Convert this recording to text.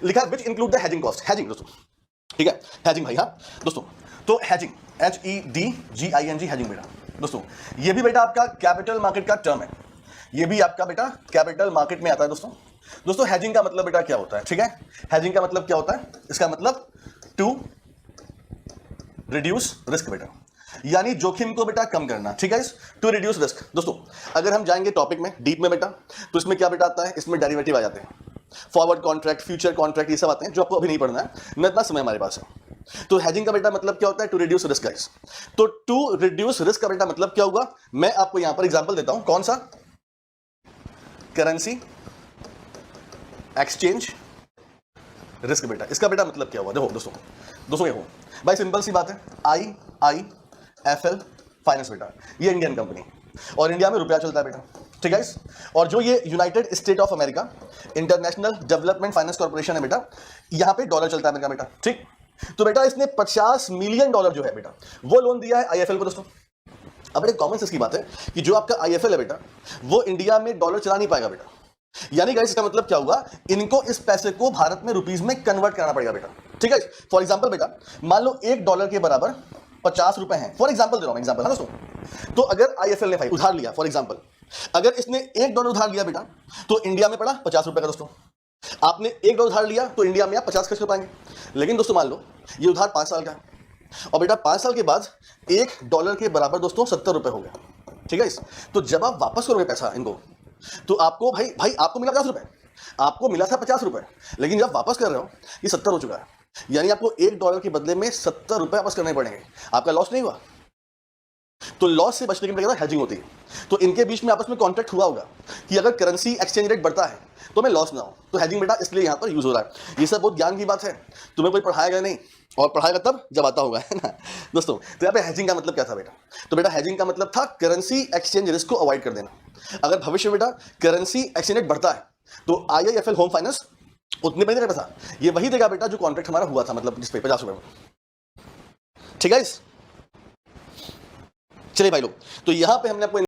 लिखा है which include the hedging cost, hedging दोस्तों, ठीक है, हेजिंग भाई, हाँ दोस्तों, तो हेजिंग HEDGING हेजिंग बेटा दोस्तों, ये भी बेटा आपका कैपिटल मार्केट का टर्म है, ये भी आपका बेटा कैपिटल मार्केट में आता है दोस्तों। दोस्तों हेजिंग का मतलब बेटा क्या होता है, ठीक है, हेजिंग का मतलब क्या होता है, इसका मतलब टू रिड्यूस रिस्क बेटा, यानी जोखिम को बेटा कम करना, ठीक है, टू रिड्यूस रिस्क। दोस्तों अगर हम जाएंगे टॉपिक में डीप में बेटा, तो इसमें क्या बेटा आता है, इसमें डेरिवेटिव आ जाते हैं, फॉरवर्ड कॉन्ट्रैक्ट, फ्यूचर कॉन्ट्रैक्ट, ये सब आते हैं जो आपको अभी नहीं पढ़ना है, न इतना समय हमारे पास है। तो हेजिंग का बेटा मतलब क्या होता है, टू रिड्यूस रिस्क गाइस। तो टू रिड्यूस रिस्क का बेटा मतलब क्या होगा, मैं आपको यहां पर एग्जांपल देता हूं, कौन सा, करेंसी एक्सचेंज रिस्क बेटा, इसका बेटा मतलब क्या हुआ, देखो दोस्तों, दोस्तों देखो भाई, सिंपल सी बात है, IIFL फाइनेंस बेटा, ये इंडियन कंपनी और इंडिया में रुपया चलता है बेटा, ठीक है, और जो ये United state of America international development finance corporation है बेटा, यहां पे डॉलर चलता है अमेरिका बेटा, ठीक। तो बेटा इसने $50 मिलियन जो है बेटा वो लोन दिया है IIFL को दोस्तों। अब बेटा कॉमन सेंस की बात है कि जो आपका IIFL है बेटा वो इंडिया में डॉलर चला नहीं पाएगा बेटा, यानी गाइस इसका मतलब क्या हुआ, इनको इस पैसे को भारत में रुपीस में कन्वर्ट करना पड़ेगा बेटा, ठीक है। फॉर एग्जांपल बेटा मान लो $1 के बराबर 50 रुपए हैं, फॉर एग्जांपल दे रहा हूं एग्जांपल, हाँ दोस्तों। तो अगर IIFL ने भाई उधार लिया, फॉर एग्जांपल अगर इसने $1 उधार लिया बेटा तो इंडिया में पड़ा 50 रुपए का दोस्तों, आपने $1 उधार लिया तो इंडिया में आप 50 खर्च कर पाएंगे। लेकिन दोस्तों मान लो ये उधार 5 साल का है और बेटा 5 साल के बाद $1 के बराबर दोस्तों 70 रुपए हो गया, ठीक है। तो जब आप वापस करोगे पैसा इनको तो आपको भाई आपको मिला 50 रुपए, आपको मिला था 50 रुपए, लेकिन जब वापस कर रहे हो ये 70 हो चुका है, यानी आपको $1 के बदले में 70 रुपए वापस करने पड़ेंगे, आपका लॉस नहीं हुआ। तो लॉस से बचने के लिए हेजिंग होती है। तो इनके बीच में आपस में कॉन्ट्रैक्ट हुआ होगा कि अगर करेंसी एक्सचेंज रेट बढ़ता है तो मैं लॉस ना हो, तो हेजिंग बेटा इसलिए यहां पर यूज हो रहा है। ये सब बहुत ज्ञान की बात है, तुम्हें कोई पढ़ाएगा नहीं और पढ़ाएगा तब जब आता होगा, है ना दोस्तों। तो यहाँ पे हेजिंग का मतलब क्या था बेटा, तो बेटा हेजिंग का मतलब था करेंसी एक्सचेंज रिस्क को अवॉइड कर देना। अगर भविष्य में बेटा करेंसी एक्सचेंज रेट बढ़ता है तो IIFL होम फाइनेंस उतने पैसे देगा पैसा, ये वही देगा बेटा जो कॉन्ट्रैक्ट हमारा हुआ था, मतलब जिस पे 50 रुपए में, ठीक है। चलिए भाई लोग, तो यहां पे हमने आपको